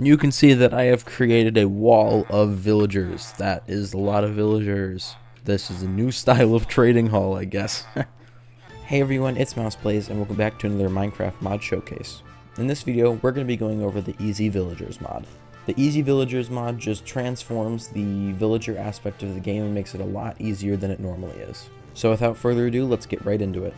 And you can see that I have created a wall of villagers. That is a lot of villagers. This is a new style of trading hall, I guess. Hey everyone, it's MousePlays, and welcome back to another Minecraft mod showcase. In this video, we're going to be going over the Easy Villagers mod. The Easy Villagers mod just transforms the villager aspect of the game and makes it a lot easier than it normally is. So without further ado, let's get right into it.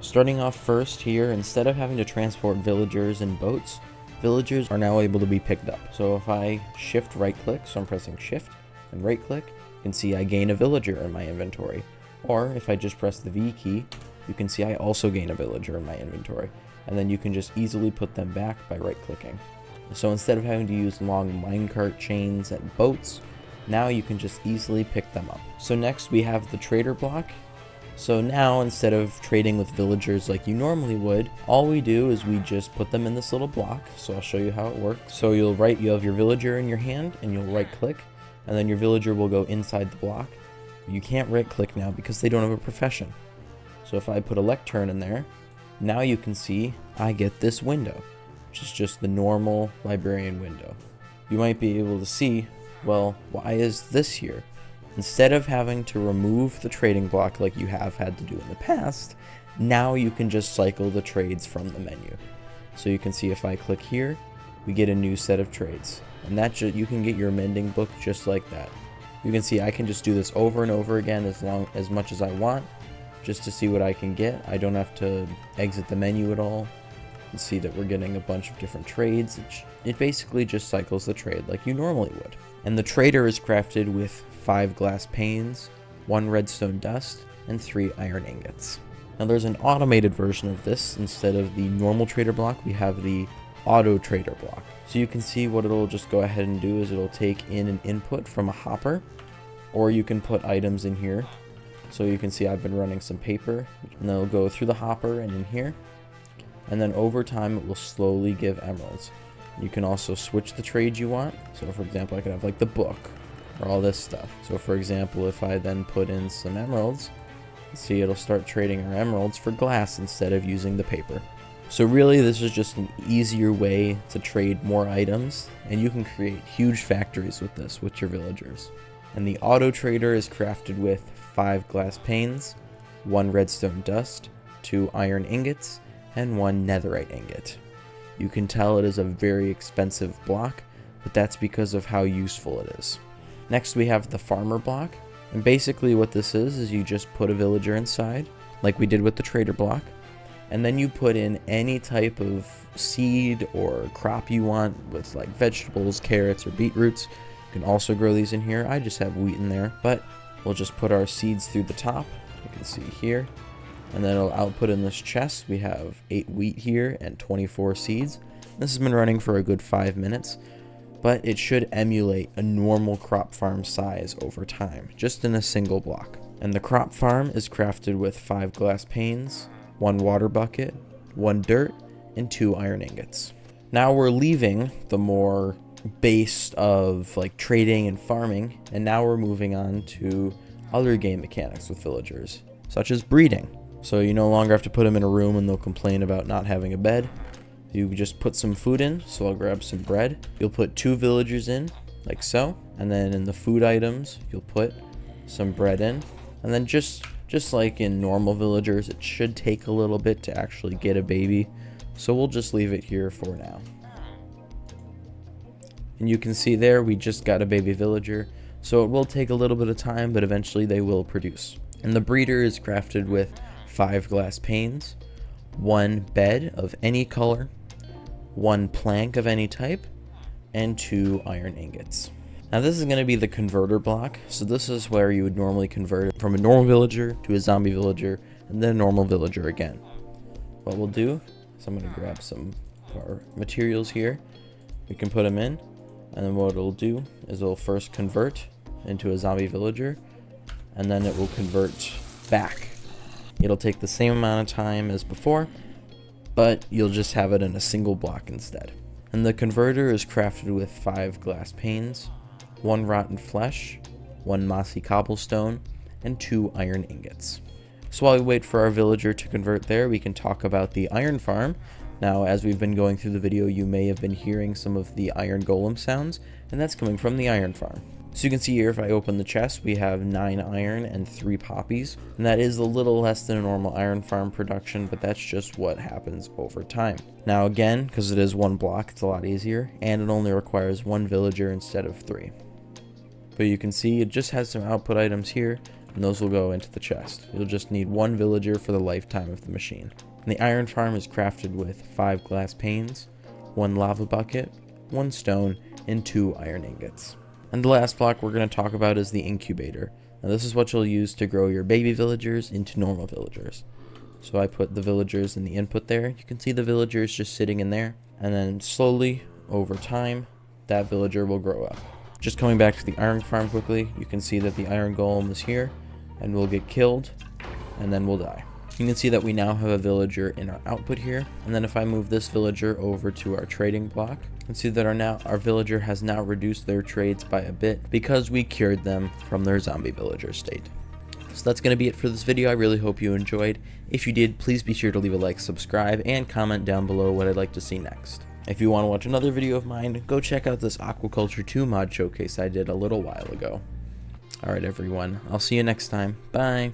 Starting off first here, instead of having to transport villagers in boats, villagers are now able to be picked up. So if I shift right click, so I'm pressing shift and right click, you can see I gain a villager in my inventory. Or if I just press the V key, you can see I also gain a villager in my inventory. And then you can just easily put them back by right clicking. So instead of having to use long minecart chains and boats, now you can just easily pick them up. So next we have the trader block. So now instead of trading with villagers like you normally would, all we do is we just put them in this little block. So I'll show you how it works. So you have your villager in your hand and you'll right click, and then your villager will go inside the block. You can't right click now because they don't have a profession. So if I put a lectern in there, now you can see I get this window, which is just the normal librarian window. You might be able to see, well, why is this here? Instead of having to remove the trading block like you have had to do in the past, now you can just cycle the trades from the menu. So you can see if I click here, we get a new set of trades. And you can get your mending book just like that. You can see I can just do this over and over again as much as I want, just to see what I can get. I don't have to exit the menu at all. You can see that we're getting a bunch of different trades. It basically just cycles the trade like you normally would. And the trader is crafted with 5 glass panes, 1 redstone dust, and 3 iron ingots. Now there's an automated version of this. Instead of the normal trader block, we have the auto trader block. So you can see what it'll just go ahead and do is it'll take in an input from a hopper, or you can put items in here. So you can see I've been running some paper, and then it'll go through the hopper and in here, and then over time it will slowly give emeralds. You can also switch the trades you want. So for example, I could have like the book or all this stuff. So for example, if I then put in some emeralds, see it'll start trading our emeralds for glass instead of using the paper. So really this is just an easier way to trade more items, and you can create huge factories with this with your villagers. And the auto trader is crafted with 5 glass panes, 1 redstone dust, 2 iron ingots, and 1 netherite ingot. You can tell it is a very expensive block, but that's because of how useful it is. Next we have the farmer block, and basically what this is you just put a villager inside, like we did with the trader block, and then you put in any type of seed or crop you want with like vegetables, carrots, or beetroots. You can also grow these in here. I just have wheat in there, but we'll just put our seeds through the top. You can see here, and then it'll output in this chest. We have 8 wheat here and 24 seeds. This has been running for a good 5 minutes, but it should emulate a normal crop farm size over time, just in a single block. And the crop farm is crafted with 5 glass panes, 1 water bucket, 1 dirt, and 2 iron ingots. Now we're leaving the more base of like trading and farming, and now we're moving on to other game mechanics with villagers, such as breeding. So you no longer have to put them in a room and they'll complain about not having a bed. You just put some food in, so I'll grab some bread. You'll put 2 villagers in, like so, and then in the food items, you'll put some bread in. And then just like in normal villagers, it should take a little bit to actually get a baby, so we'll just leave it here for now. And you can see there, we just got a baby villager, so it will take a little bit of time, but eventually they will produce. And the breeder is crafted with 5 glass panes, 1 bed of any color, 1 plank of any type, and 2 iron ingots. Now this is going to be the converter block. So this is where you would normally convert it from a normal villager to a zombie villager, and then a normal villager again. What we'll do is I'm going to grab some of our materials here. We can put them in, and then what it'll do is it'll first convert into a zombie villager, and then it will convert back. It'll take the same amount of time as before, but you'll just have it in a single block instead. And the converter is crafted with 5 glass panes, 1 rotten flesh, 1 mossy cobblestone, and 2 iron ingots. So while we wait for our villager to convert there, we can talk about the iron farm, Now, as we've been going through the video, you may have been hearing some of the iron golem sounds, and that's coming from the iron farm. So you can see here, if I open the chest, we have 9 iron and 3 poppies, and that is a little less than a normal iron farm production, but that's just what happens over time. Now again, because it is 1 block, it's a lot easier, and it only requires 1 villager instead of 3. But you can see it just has some output items here, and those will go into the chest. You'll just need 1 villager for the lifetime of the machine. And the iron farm is crafted with 5 glass panes, 1 lava bucket, 1 stone, and 2 iron ingots. And the last block we're going to talk about is the incubator. Now this is what you'll use to grow your baby villagers into normal villagers. So I put the villagers in the input there. You can see the villagers just sitting in there, and then slowly, over time, that villager will grow up. Just coming back to the iron farm quickly, you can see that the iron golem is here, and will get killed, and then will die. You can see that we now have a villager in our output here, and then if I move this villager over to our trading block, you can see that our villager has now reduced their trades by a bit because we cured them from their zombie villager state. So that's going to be it for this video. I really hope you enjoyed. If you did, please be sure to leave a like, subscribe, and comment down below what I'd like to see next. If you want to watch another video of mine, go check out this Aquaculture 2 mod showcase I did a little while ago. Alright everyone, I'll see you next time. Bye!